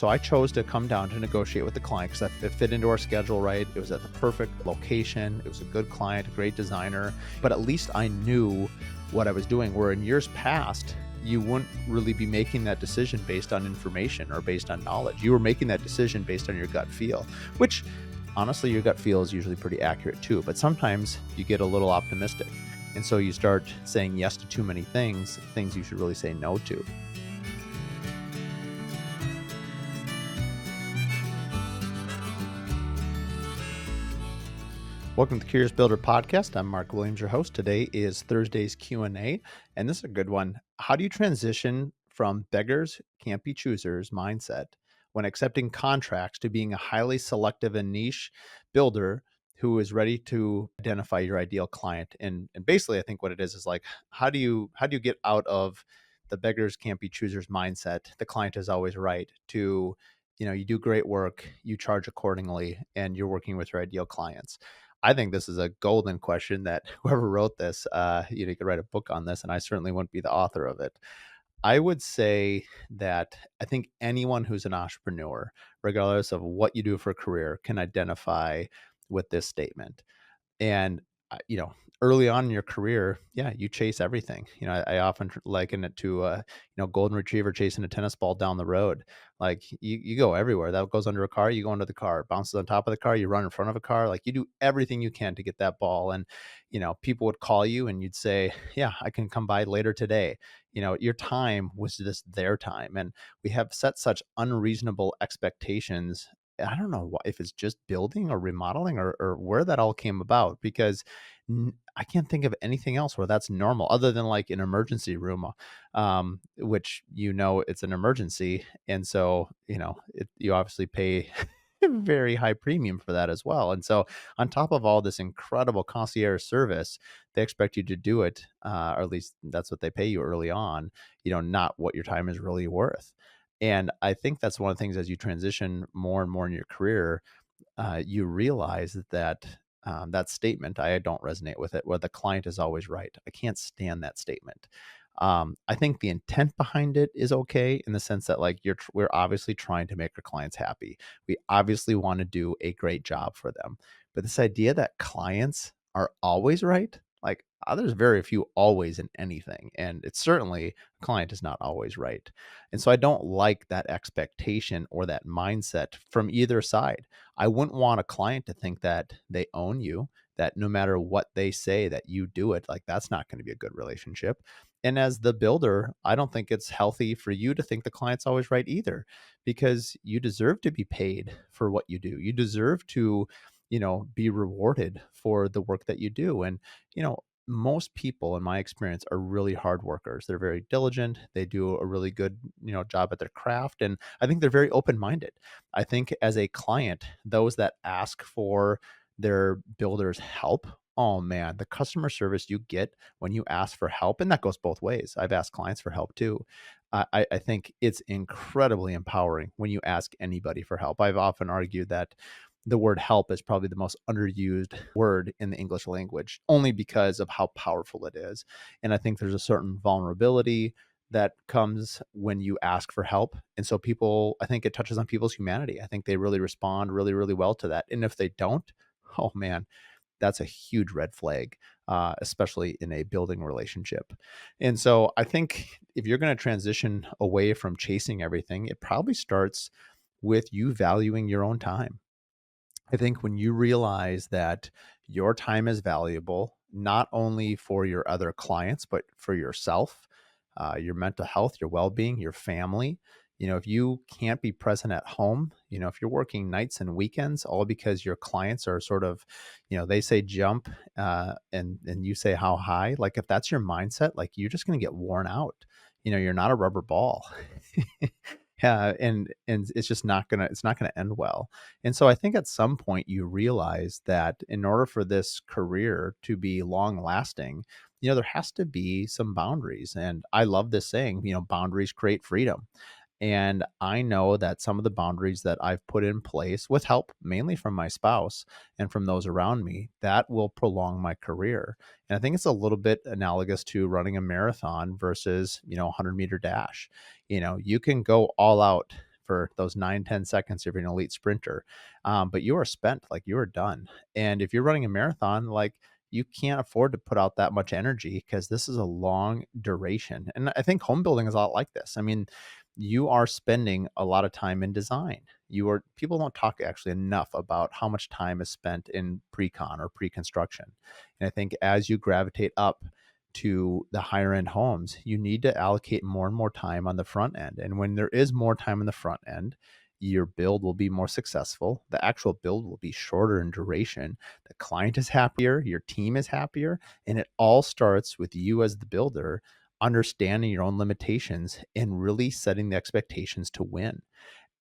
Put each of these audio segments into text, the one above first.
So I chose to come down to negotiate with the client because it fit into our schedule right. It was at the perfect location. It was a good client, a great designer, but at least I knew what I was doing. Where in years past, you wouldn't really be making that decision based on information or based on knowledge. You were making that decision based on your gut feel, which honestly, your gut feel is usually pretty accurate too. But sometimes you get a little optimistic. And so you start saying yes to too many things you should really say no to. Welcome to the Curious Builder Podcast. I'm Mark Williams, your host. Today is Thursday's Q&A, and this is a good one. How do you transition from beggars can't be choosers mindset when accepting contracts to being a highly selective and niche builder who is ready to identify your ideal client? And basically, I think what it is like, how do you get out of the beggars can't be choosers mindset? The client is always right. To you do great work, you charge accordingly, and you're working with your ideal clients. I think this is a golden question that whoever wrote this, you could write a book on this, and I certainly wouldn't be the author of it. I would say that I think anyone who's an entrepreneur, regardless of what you do for a career, can identify with this statement. And, early on in your career, yeah, you chase everything. I often liken it to, golden retriever chasing a tennis ball down the road. Like you go everywhere. That goes under a car, you go under the car, bounces on top of the car, you run in front of a car. Like you do everything you can to get that ball. And, people would call you and you'd say, yeah, I can come by later today. Your time was just their time. And we have set such unreasonable expectations. I don't know if it's just building or remodeling or where that all came about, because I can't think of anything else where that's normal other than like an emergency room, which it's an emergency, and so you obviously pay a very high premium for that as well. And so on top of all this incredible concierge service, they expect you to do it, or at least that's what they pay you early on. Not what your time is really worth. And I think that's one of the things as you transition more and more in your career, you realize that that statement, I don't resonate with it, where the client is always right. I can't stand that statement. I think the intent behind it is okay in the sense that like we're obviously trying to make our clients happy. We obviously want to do a great job for them. But this idea that clients are always right, like there's very few always in anything. And it's certainly a client is not always right. And so I don't like that expectation or that mindset from either side. I wouldn't want a client to think that they own you, that no matter what they say that you do it. Like that's not going to be a good relationship. And as the builder, I don't think it's healthy for you to think the client's always right either, because you deserve to be paid for what you do. You deserve to, be rewarded for the work that you do. And, most people in my experience are really hard workers. They're very diligent. They do a really good, job at their craft. And I think they're very open-minded. I think as a client, those that ask for their builder's help, oh man, the customer service you get when you ask for help, and that goes both ways. I've asked clients for help too. I think it's incredibly empowering when you ask anybody for help. I've often argued that the word help is probably the most underused word in the English language, only because of how powerful it is. And I think there's a certain vulnerability that comes when you ask for help. And so I think it touches on people's humanity. I think they really respond really, really well to that. And if they don't, oh man, that's a huge red flag, especially in a building relationship. And so I think if you're going to transition away from chasing everything, it probably starts with you valuing your own time. I think when you realize that your time is valuable, not only for your other clients, but for yourself, your mental health, your well being, your family. If you can't be present at home, if you're working nights and weekends, all because your clients are sort of, they say jump, and you say how high. Like if that's your mindset, like you're just going to get worn out. You're not a rubber ball. Yeah, and it's not gonna end well. And so I think at some point you realize that in order for this career to be long lasting, there has to be some boundaries. And I love this saying, boundaries create freedom. And I know that some of the boundaries that I've put in place with help mainly from my spouse and from those around me, that will prolong my career. And I think it's a little bit analogous to running a marathon versus, 100-meter dash. You can go all out for those 9, 10 seconds if you're an elite sprinter. But you are spent, like you are done. And if you're running a marathon, like you can't afford to put out that much energy because this is a long duration. And I think home building is a lot like this. I mean, you are spending a lot of time in design. People don't talk actually enough about how much time is spent in pre-con or pre-construction. And I think as you gravitate up to the higher end homes, you need to allocate more and more time on the front end. And when there is more time on the front end, your build will be more successful. The actual build will be shorter in duration. The client is happier, your team is happier, and it all starts with you as the builder understanding your own limitations and really setting the expectations to win.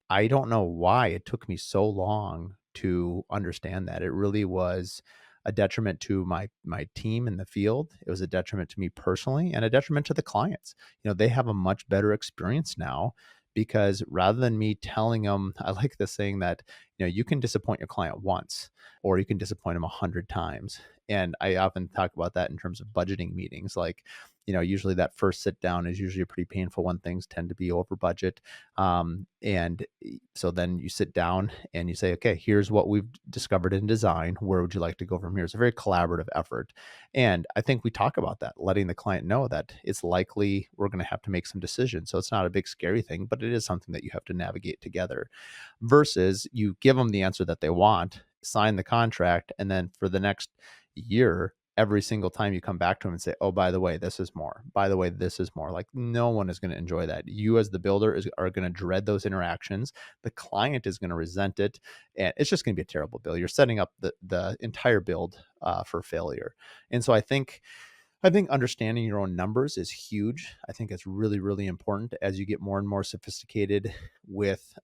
I don't know why it took me so long to understand that. It really was a detriment to my team in the field. It was a detriment to me personally and a detriment to the clients. They have a much better experience now because rather than me telling them, I like the saying that, you can disappoint your client once or you can disappoint them 100 times. And I often talk about that in terms of budgeting meetings. Like, usually that first sit down is usually a pretty painful one. Things tend to be over budget. And so then you sit down and you say, okay, here's what we've discovered in design. Where would you like to go from here? It's a very collaborative effort. And I think we talk about that, letting the client know that it's likely we're going to have to make some decisions. So it's not a big scary thing, but it is something that you have to navigate together versus you give them the answer that they want, sign the contract, and then for the next year, every single time you come back to them and say, oh, by the way, this is more. By the way, this is more. Like no one is going to enjoy that. You as the builder are going to dread those interactions. The client is going to resent it. And it's just going to be a terrible bill. You're setting up the entire build for failure. And so I think understanding your own numbers is huge. I think it's really, really important as you get more and more sophisticated with,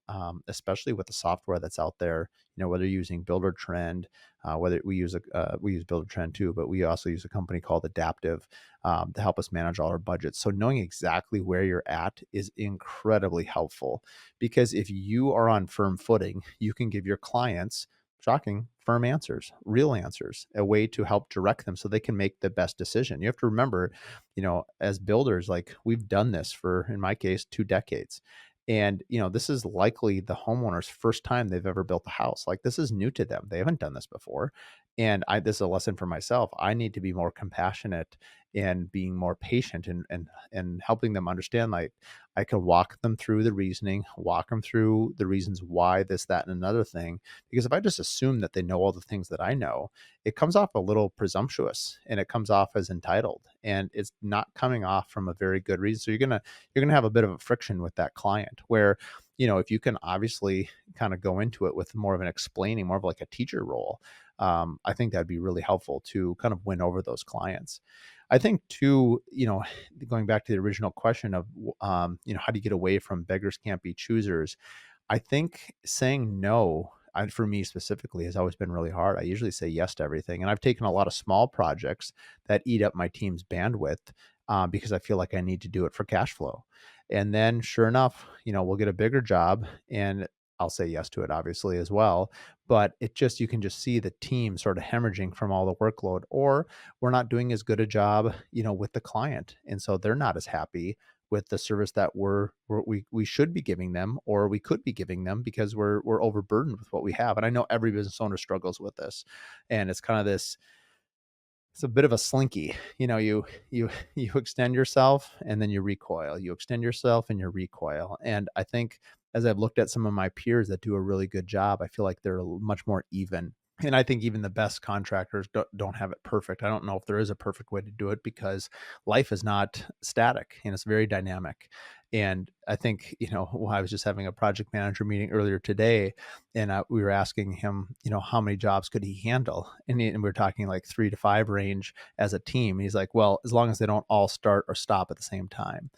especially with the software that's out there. Whether you're using Builder Trend, whether we use Builder Trend too, but we also use a company called Adaptive to help us manage all our budgets. So knowing exactly where you're at is incredibly helpful because if you are on firm footing, you can give your clients shocking firm answers, real answers, a way to help direct them so they can make the best decision. You have to remember, as builders, like we've done this for, in my case, 2 decades. And, this is likely the homeowner's first time they've ever built a house. Like this is new to them. They haven't done this before. And this is a lesson for myself. I need to be more compassionate and being more patient and helping them understand, like I can walk them through the reasoning, walk them through the reasons why this, that, and another thing. Because if I just assume that they know all the things that I know, it comes off a little presumptuous and it comes off as entitled and it's not coming off from a very good reason. So you're gonna have a bit of a friction with that client where, if you can obviously kind of go into it with more of an explaining, more of like a teacher role, I think that'd be really helpful to kind of win over those clients. I think too, going back to the original question of, how do you get away from beggars can't be choosers? I think saying no, for me specifically, has always been really hard. I usually say yes to everything. And I've taken a lot of small projects that eat up my team's bandwidth because I feel like I need to do it for cash flow. And then sure enough, we'll get a bigger job and I'll say yes to it obviously as well. But you can just see the team sort of hemorrhaging from all the workload, or we're not doing as good a job, with the client. And so they're not as happy with the service that we should be giving them or we could be giving them because we're overburdened with what we have. And I know every business owner struggles with this. And it's kind of this, it's a bit of a slinky. You extend yourself and then you recoil. You extend yourself and you recoil. And I think as I've looked at some of my peers that do a really good job, I feel like they're much more even. And I think even the best contractors don't have it perfect. I don't know if there is a perfect way to do it because life is not static and it's very dynamic. And I think, I was just having a project manager meeting earlier today and we were asking him, how many jobs could he handle? And we are talking like 3 to 5 range as a team. And he's like, well, as long as they don't all start or stop at the same time.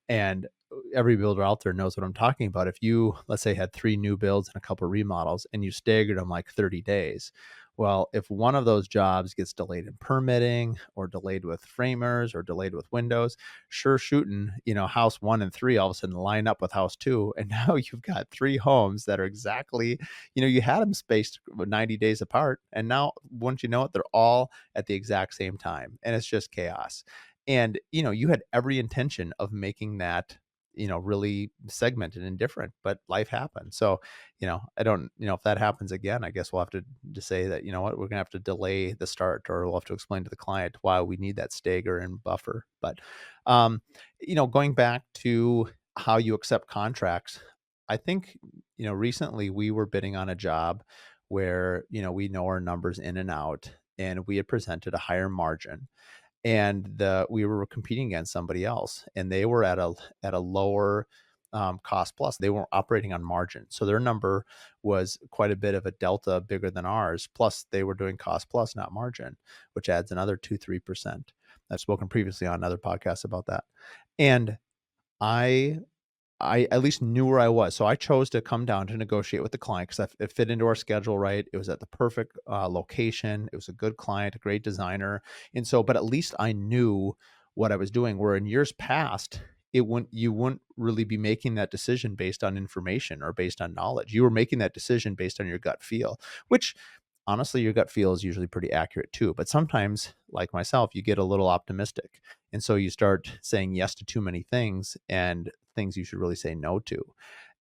And every builder out there knows what I'm talking about. If you, let's say, had 3 new builds and a couple of remodels and you staggered them like 30 days, well, if one of those jobs gets delayed in permitting or delayed with framers or delayed with windows, sure shooting, house 1 and 3 all of a sudden line up with house 2. And now you've got 3 homes that are exactly, you had them spaced 90 days apart. And now, once you know it, they're all at the exact same time. And it's just chaos. And, you had every intention of making that really segmented and different, but life happens. So, I don't, if that happens again, I guess we'll have to say that, we're gonna have to delay the start, or we'll have to explain to the client why we need that stagger and buffer. But, um, going back to how you accept contracts, I think, recently we were bidding on a job where, we know our numbers in and out, and we had presented a higher margin, and we were competing against somebody else, and they were at a lower cost plus. They weren't operating on margin, so their number was quite a bit of a delta bigger than ours. Plus, they were doing cost plus, not margin, which adds another 2-3%. I've spoken previously on another podcast about that, and I I at least knew where I was. So I chose to come down to negotiate with the client because it fit into our schedule right. It was at the perfect location. It was a good client, a great designer. And so, but at least I knew what I was doing. Where in years past, you wouldn't really be making that decision based on information or based on knowledge. You were making that decision based on your gut feel, which honestly, your gut feel is usually pretty accurate too. But sometimes, like myself, you get a little optimistic. And so you start saying yes to too many things and things you should really say no to.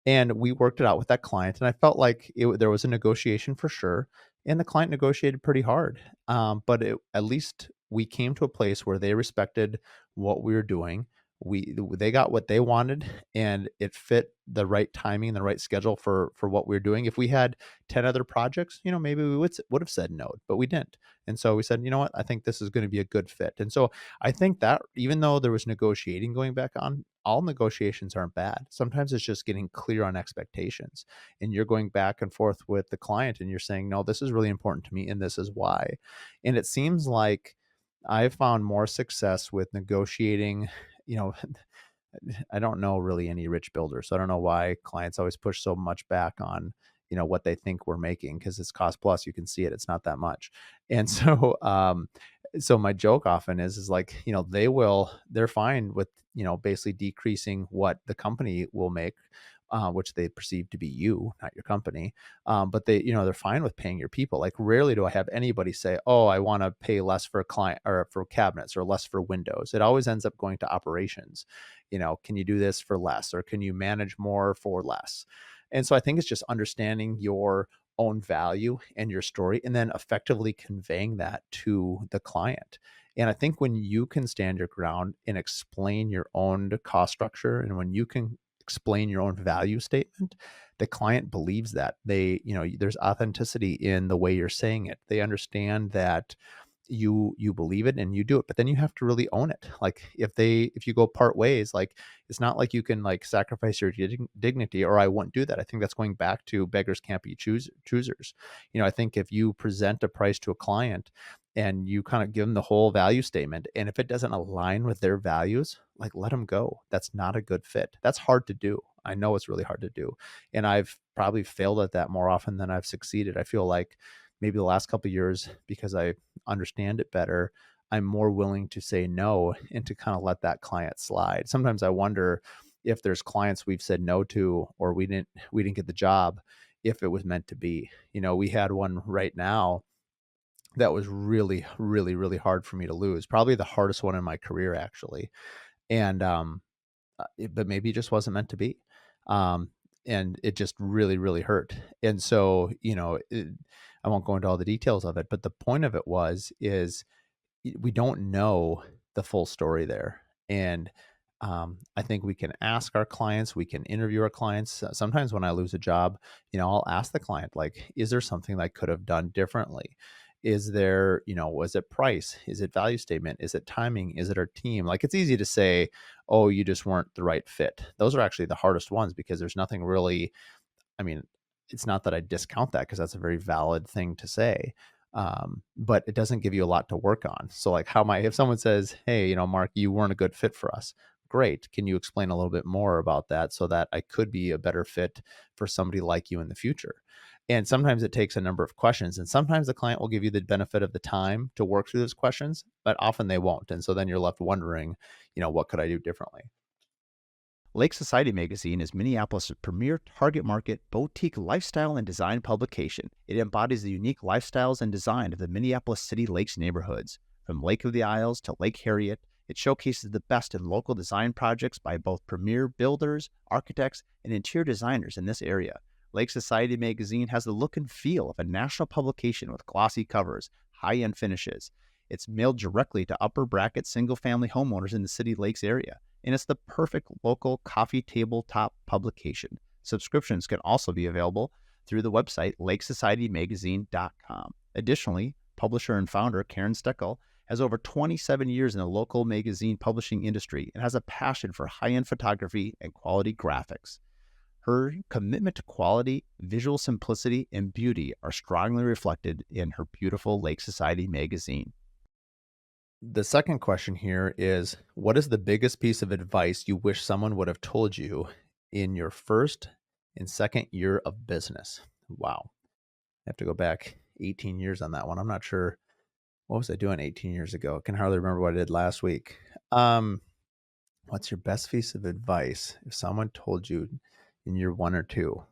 And we worked it out with that client, and I felt like there was a negotiation for sure, and the client negotiated pretty hard. But at least we came to a place where they respected what we were doing. They got what they wanted, and it fit the right timing, the right schedule for what we were doing. If we had 10 other projects, maybe we would have said no, but we didn't. And so we said, you know what, I think this is going to be a good fit. And so I think that even though there was negotiating going back on, all negotiations aren't bad. Sometimes it's just getting clear on expectations, and you're going back and forth with the client, and you're saying, no, this is really important to me, and this is why. And it seems like I've found more success with negotiating, you know, I don't know really any rich builders, so I don't know why clients always push so much back on, what they think we're making, because it's cost plus. You can see it; it's not that much. And so, so my joke often is like, they're fine with basically decreasing what the company will make. Which they perceive to be you, not your company. But they're fine with paying your people. Like rarely do I have anybody say, "Oh, I want to pay less for a client or for cabinets or less for windows." It always ends up going to operations. Can you do this for less, or can you manage more for less? And so I think it's just understanding your own value and your story, and then effectively conveying that to the client. And I think when you can stand your ground and explain your own cost structure, and when you can explain your own value statement, the client believes that. There's authenticity in the way you're saying it. They understand that you believe it and you do it, but then you have to really own it. Like if you go part ways, like it's not like you can like sacrifice your dignity, or I won't do that. I think that's going back to beggars can't be choosers. I think if you present a price to a client and you kind of give them the whole value statement, and if it doesn't align with their values, like let them go. That's not a good fit. That's hard to do. I know it's really hard to do, and I've probably failed at that more often than I've succeeded. I feel like maybe the last couple of years, because I understand it better, I'm more willing to say no and to kind of let that client slide. Sometimes I wonder if there's clients we've said no to, or we didn't get the job, if it was meant to be. We had one right now that was really, really, really hard for me to lose. Probably the hardest one in my career, actually. And but maybe it just wasn't meant to be. Um, and it just really, really hurt. And so, I won't go into all the details of it, but the point of it is we don't know the full story there. And I think we can ask our clients, we can interview our clients. Sometimes when I lose a job, I'll ask the client, like, is there something I could have done differently? Is there, was it price? Is it value statement? Is it timing? Is it our team? Like, it's easy to say, oh, you just weren't the right fit. Those are actually the hardest ones, because there's nothing really, I mean, it's not that I discount that, because that's a very valid thing to say. But it doesn't give you a lot to work on. So like, if someone says, hey, Mark, you weren't a good fit for us. Great. Can you explain a little bit more about that, so that I could be a better fit for somebody like you in the future? And sometimes it takes a number of questions, and sometimes the client will give you the benefit of the time to work through those questions, but often they won't. And so then you're left wondering, what could I do differently? Lake Society magazine is Minneapolis' premier target market boutique lifestyle and design publication. It embodies the unique lifestyles and design of the Minneapolis City Lakes neighborhoods. From Lake of the Isles to Lake Harriet, It showcases the best in local design projects by both premier builders, architects, and interior designers in this area. Lake Society magazine has the look and feel of a national publication with glossy covers, high-end finishes. It's mailed directly to upper bracket single-family homeowners in the City Lakes area, and it's the perfect local coffee tabletop publication. Subscriptions can also be available through the website lakesocietymagazine.com. Additionally, publisher and founder Karen Steckel has over 27 years in the local magazine publishing industry and has a passion for high-end photography and quality graphics. Her commitment to quality, visual simplicity, and beauty are strongly reflected in her beautiful Lake Society magazine. The second question here is, what is the biggest piece of advice you wish someone would have told you in your first and second year of business? Wow. I have to go back 18 years on that one. I'm not sure. What was I doing 18 years ago? I can hardly remember what I did last week. What's your best piece of advice if someone told you in year 1 or 2?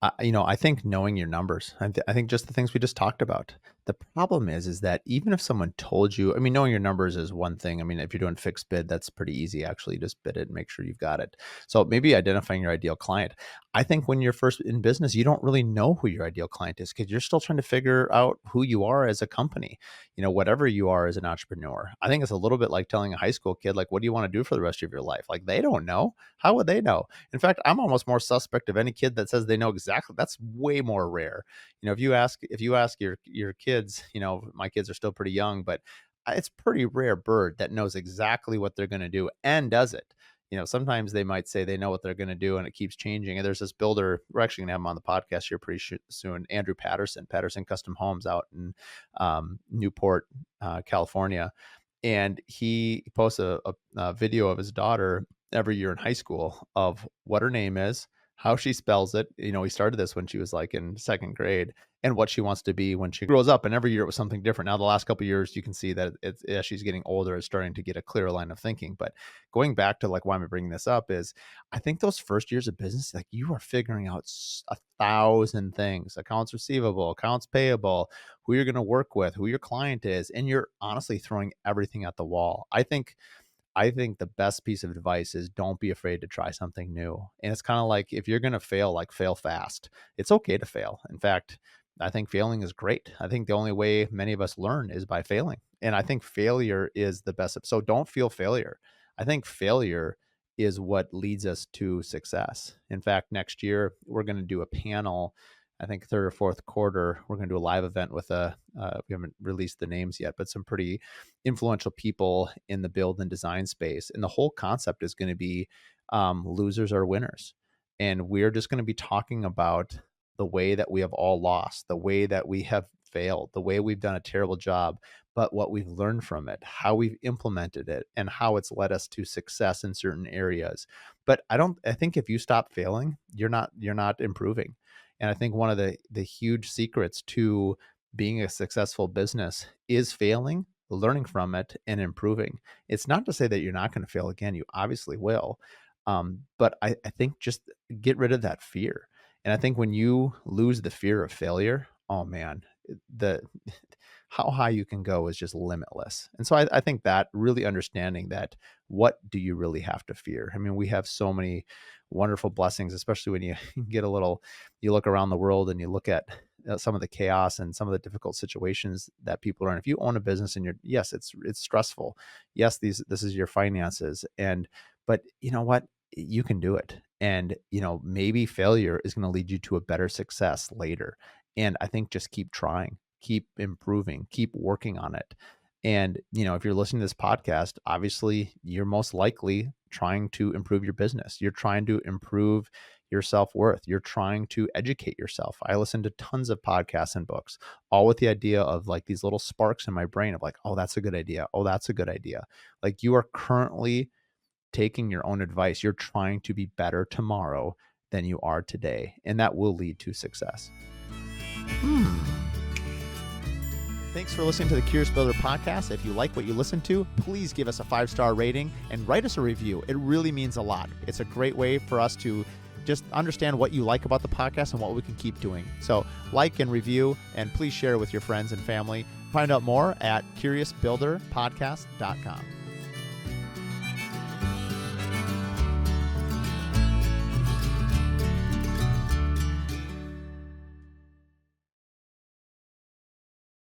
I think knowing your numbers. I think just the things we just talked about. The problem is that even if someone told you, I mean, knowing your numbers is one thing. I mean, if you're doing fixed bid, that's pretty easy. Actually, just bid it and make sure you've got it. So maybe identifying your ideal client. I think when you're first in business, you don't really know who your ideal client is because you're still trying to figure out who you are as a company. Whatever you are as an entrepreneur. I think it's a little bit like telling a high school kid, like, what do you want to do for the rest of your life? Like, they don't know. How would they know? In fact, I'm almost more suspect of any kid that says they know exactly. That's way more rare. If you ask your kids, my kids are still pretty young, but it's pretty rare bird that knows exactly what they're going to do and does it. Sometimes they might say they know what they're going to do and it keeps changing. And there's this builder, we're actually going to have him on the podcast here pretty soon, Andrew Patterson Custom Homes out in Newport, California. And he posts a video of his daughter every year in high school of what her name is, how she spells it. He started this when she was like in second grade, and what she wants to be when she grows up. And every year it was something different. Now, the last couple of years, you can see that as she's getting older, it's starting to get a clearer line of thinking. But going back to like why I'm bringing this up is I think those first years of business, like you are figuring out 1,000 things, accounts receivable, accounts payable, who you're going to work with, who your client is, and you're honestly throwing everything at the wall. I think the best piece of advice is don't be afraid to try something new. And it's kind of like if you're going to fail, like fail fast. It's okay to fail. In fact, I think failing is great. I think the only way many of us learn is by failing. And I think failure is the best. So don't feel failure. I think failure is what leads us to success. In fact, next year, we're going to do a panel. I think third or fourth quarter, we're going to do a live event with we haven't released the names yet, but some pretty influential people in the build and design space. And the whole concept is going to be losers are winners. And we're just going to be talking about the way that we have all lost, the way that we have failed, the way we've done a terrible job, but what we've learned from it, how we've implemented it, and how it's led us to success in certain areas. But I think if you stop failing, you're not improving. And I think one of the huge secrets to being a successful business is failing, learning from it, and improving. It's not to say that you're not going to fail again. You obviously will. But I think just get rid of that fear. And I think when you lose the fear of failure, oh man, the how high you can go is just limitless. And so I think that really understanding that, what do you really have to fear? I mean, we have so many wonderful blessings, especially when you get you look around the world and you look at some of the chaos and some of the difficult situations that people are in. If you own a business and yes, it's stressful. Yes, this is your finances. But you know what? You can do it. And, maybe failure is going to lead you to a better success later. And I think just keep trying, keep improving, keep working on it. And, if you're listening to this podcast, obviously you're most likely trying to improve your business. You're trying to improve your self-worth. You're trying to educate yourself. I listen to tons of podcasts and books, all with the idea of like these little sparks in my brain of like, oh, that's a good idea. Oh, that's a good idea. Like you are currently taking your own advice. You're trying to be better tomorrow than you are today. And that will lead to success. Thanks for listening to the Curious Builder podcast. If you like what you listen to, please give us a 5-star rating and write us a review. It really means a lot. It's a great way for us to just understand what you like about the podcast and what we can keep doing. So like and review, and please share with your friends and family. Find out more at curiousbuilderpodcast.com.